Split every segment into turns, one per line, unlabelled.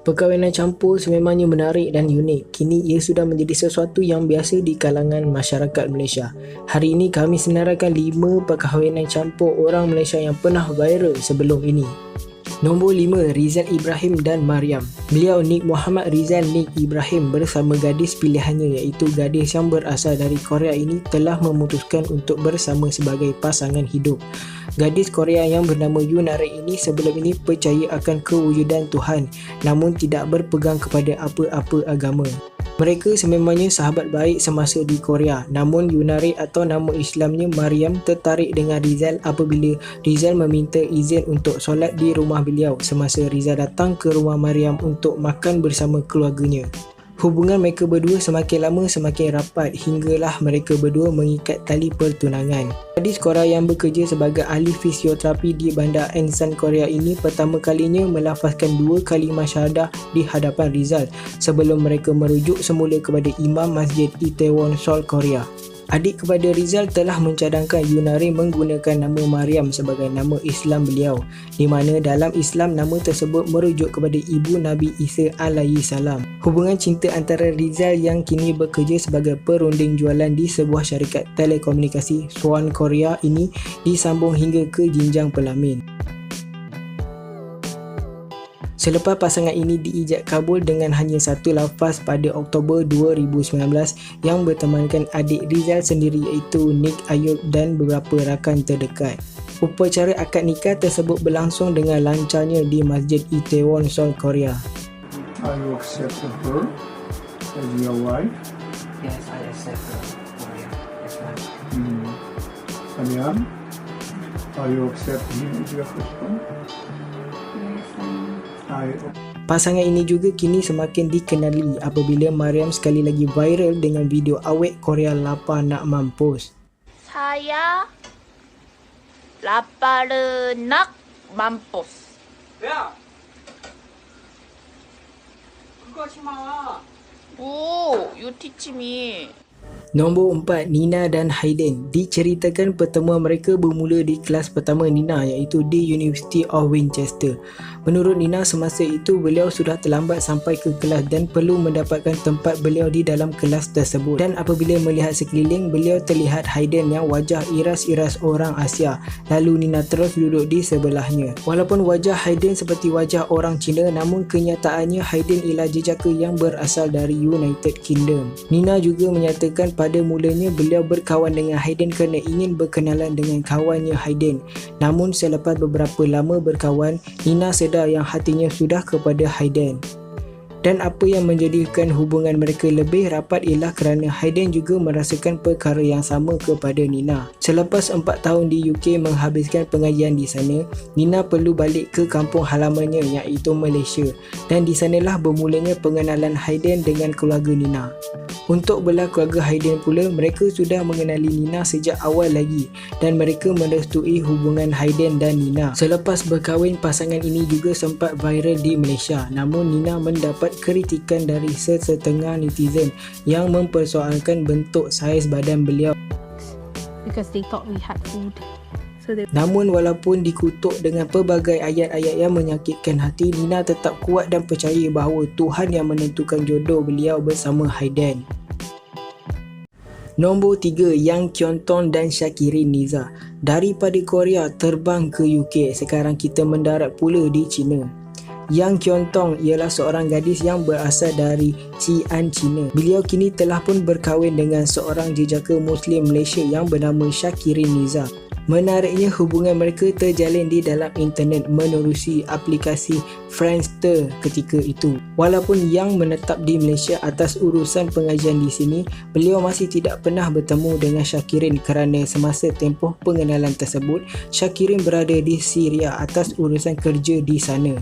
Perkahwinan campur sememangnya menarik dan unik. Kini ia sudah menjadi sesuatu yang biasa di kalangan masyarakat Malaysia. Hari ini kami senaraikan 5 perkahwinan campur orang Malaysia yang pernah viral sebelum ini. Nombor 5, Rizal Ibrahim dan Mariam. Beliau Nik Muhammad Rizal Nik Ibrahim bersama gadis pilihannya iaitu gadis yang berasal dari Korea ini telah memutuskan untuk bersama sebagai pasangan hidup. Gadis Korea yang bernama Yunari ini sebelum ini percaya akan kewujudan Tuhan namun tidak berpegang kepada apa-apa agama. Mereka sememangnya sahabat baik semasa di Korea, namun Yunari atau nama Islamnya Mariam tertarik dengan Rizal apabila Rizal meminta izin untuk solat di rumah beliau semasa Rizal datang ke rumah Mariam untuk makan bersama keluarganya. Hubungan mereka berdua semakin lama semakin rapat hinggalah mereka berdua mengikat tali pertunangan. Gadis Korea yang bekerja sebagai ahli fisioterapi di Bandar Ansan Korea ini pertama kalinya melafazkan 2 kalimah syahadah di hadapan Rizal sebelum mereka merujuk semula kepada Imam Masjid Itaewon Seoul Korea. Adik kepada Rizal telah mencadangkan Yunari menggunakan nama Mariam sebagai nama Islam beliau, di mana dalam Islam nama tersebut merujuk kepada ibu Nabi Isa alaihi salam. Hubungan cinta antara Rizal yang kini bekerja sebagai perunding jualan di sebuah syarikat telekomunikasi Swan Korea ini disambung hingga ke jenjang pelamin. Selepas pasangan ini diijab kabul dengan hanya satu lafaz pada Oktober 2019 yang bertemankan adik Rizal sendiri iaitu Nik Ayub dan beberapa rakan terdekat. Upacara akad nikah tersebut berlangsung dengan lancarnya di Masjid Itaewon Seoul Korea.
Are you accept her as your wife?
Yes, I accept her. Mariam, that's right.
Mariam, are you accept him as your husband?
Pasangan ini juga kini semakin dikenali apabila Mariam sekali lagi viral dengan video awet Korea lapar nak mampus.
Saya lapar nak mampus.
Ya. 그거 하지 마.
Oh, you teach me.
Nombor 4, Nina dan Hayden. Diceritakan pertemuan mereka bermula di kelas pertama Nina iaitu di University of Winchester. Menurut Nina, semasa itu beliau sudah terlambat sampai ke kelas dan perlu mendapatkan tempat beliau di dalam kelas tersebut. Dan apabila melihat sekeliling, beliau terlihat Hayden yang wajah iras-iras orang Asia. Lalu Nina terus duduk di sebelahnya. Walaupun wajah Hayden seperti wajah orang Cina, namun kenyataannya Hayden ialah jejaka yang berasal dari United Kingdom. Nina juga menyatakan pada mulanya beliau berkawan dengan Hayden kerana ingin berkenalan dengan kawannya Hayden. Namun selepas beberapa lama berkawan, Nina sedar yang hatinya sudah kepada Hayden. Dan apa yang menjadikan hubungan mereka lebih rapat ialah kerana Hayden juga merasakan perkara yang sama kepada Nina. Selepas 4 tahun di UK menghabiskan pengajian di sana, Nina perlu balik ke kampung halamannya iaitu Malaysia. Dan di sanalah bermulanya pengenalan Hayden dengan keluarga Nina. Untuk belah keluarga Hayden pula, mereka sudah mengenali Nina sejak awal lagi dan mereka merestui hubungan Hayden dan Nina. Selepas berkahwin, pasangan ini juga sempat viral di Malaysia. Namun Nina mendapat kritikan dari sesetengah netizen yang mempersoalkan bentuk saiz badan beliau.
Because they thought we had food.
Namun walaupun dikutuk dengan pelbagai ayat-ayat yang menyakitkan hati, Nina tetap kuat dan percaya bahawa Tuhan yang menentukan jodoh beliau bersama Hayden. Nombor 3, Yang Kyeon-tong dan Shakirin Niza. Daripada Korea terbang ke UK, sekarang kita mendarat pula di China. Yang Kyeon-tong ialah seorang gadis yang berasal dari Xi'an, China. Beliau kini telah pun berkahwin dengan seorang jejaka Muslim Malaysia yang bernama Shakirin Niza. Menariknya, hubungan mereka terjalin di dalam internet menerusi aplikasi Friendster ketika itu. Walaupun Yang menetap di Malaysia atas urusan pengajian di sini, beliau masih tidak pernah bertemu dengan Shakirin kerana semasa tempoh pengenalan tersebut, Shakirin berada di Syria atas urusan kerja di sana.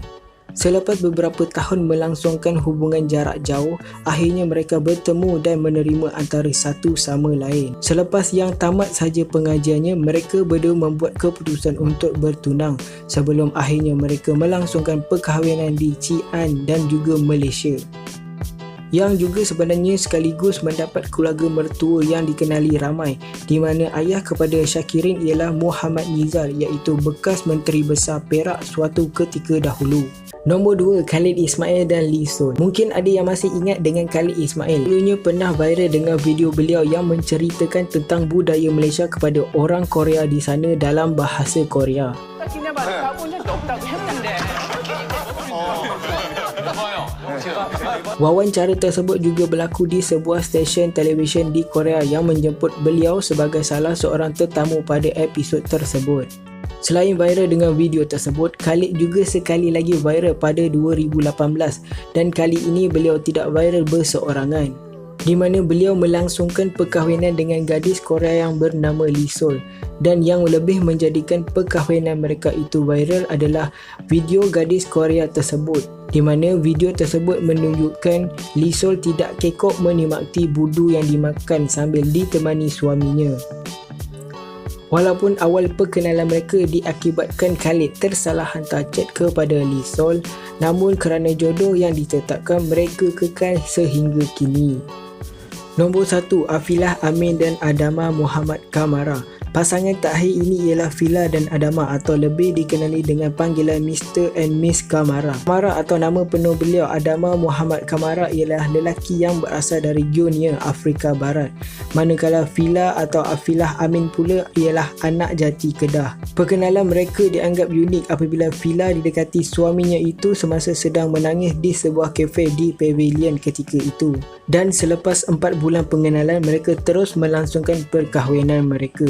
Selepas beberapa tahun melangsungkan hubungan jarak jauh, akhirnya mereka bertemu dan menerima antara satu sama lain. Selepas Yang tamat saja pengajiannya, mereka berdua membuat keputusan untuk bertunang sebelum akhirnya mereka melangsungkan perkahwinan di Xi'an dan juga Malaysia. yang juga sebenarnya sekaligus mendapat keluarga mertua yang dikenali ramai, di mana ayah kepada Syakirin ialah Muhammad Nizar, iaitu bekas Menteri Besar Perak suatu ketika dahulu. Nombor 2, Khalid Ismail dan Lee Sol. Mungkin ada yang masih ingat dengan Khalid Ismail. Dulunya pernah viral dengan video beliau yang menceritakan tentang budaya Malaysia kepada orang Korea di sana dalam bahasa Korea. Wawancara tersebut juga berlaku di sebuah stesen televisyen di Korea yang menjemput beliau sebagai salah seorang tetamu pada episod tersebut. Selain viral dengan video tersebut, Khalid juga sekali lagi viral pada 2018 dan kali ini beliau tidak viral berseorangan, di mana beliau melangsungkan perkahwinan dengan gadis Korea yang bernama Lee Sol, dan yang lebih menjadikan perkahwinan mereka itu viral adalah video gadis Korea tersebut, di mana video tersebut menunjukkan Lee Sol tidak kekok menikmati budu yang dimakan sambil ditemani suaminya. Walaupun awal perkenalan mereka diakibatkan Khalid tersalah hantar chat kepada Lee Sol, namun kerana jodoh yang ditetapkan, mereka kekal sehingga kini. Nombor 1, Afilah Amin dan Adama Muhammad Kamara. Pasangan terakhir ini ialah Fila dan Adama atau lebih dikenali dengan panggilan Mr. and Miss Kamara. Kamara atau nama penuh beliau Adama Muhammad Kamara ialah lelaki yang berasal dari Guinea, Afrika Barat. Manakala Fila atau Afilah Amin pula ialah anak jati Kedah. Perkenalan mereka dianggap unik apabila Fila didekati suaminya itu semasa sedang menangis di sebuah kafe di pavilion ketika itu. Dan selepas 4 bulan pengenalan, mereka terus melangsungkan perkahwinan mereka.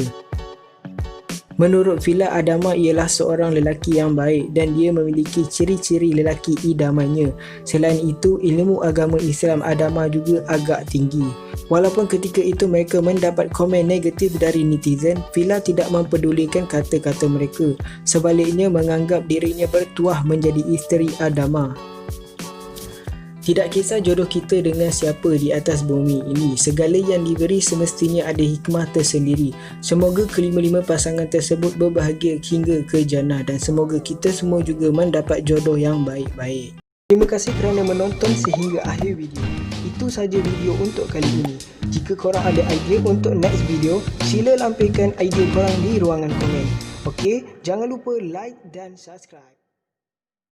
Menurut Fila, Adama ialah seorang lelaki yang baik dan dia memiliki ciri-ciri lelaki idamannya. Selain itu, ilmu agama Islam Adama juga agak tinggi. Walaupun ketika itu mereka mendapat komen negatif dari netizen, Fila tidak mempedulikan kata-kata mereka. Sebaliknya menganggap dirinya bertuah menjadi isteri Adama. Tidak kisah jodoh kita dengan siapa di atas bumi ini, segala yang diberi semestinya ada hikmah tersendiri. Semoga kelima-lima pasangan tersebut berbahagia hingga ke jannah dan semoga kita semua juga mendapat jodoh yang baik-baik. Terima kasih kerana menonton sehingga akhir video. Itu sahaja video untuk kali ini. Jika korang ada idea untuk next video, sila lampirkan idea korang di ruangan komen. Okey, jangan lupa like dan subscribe.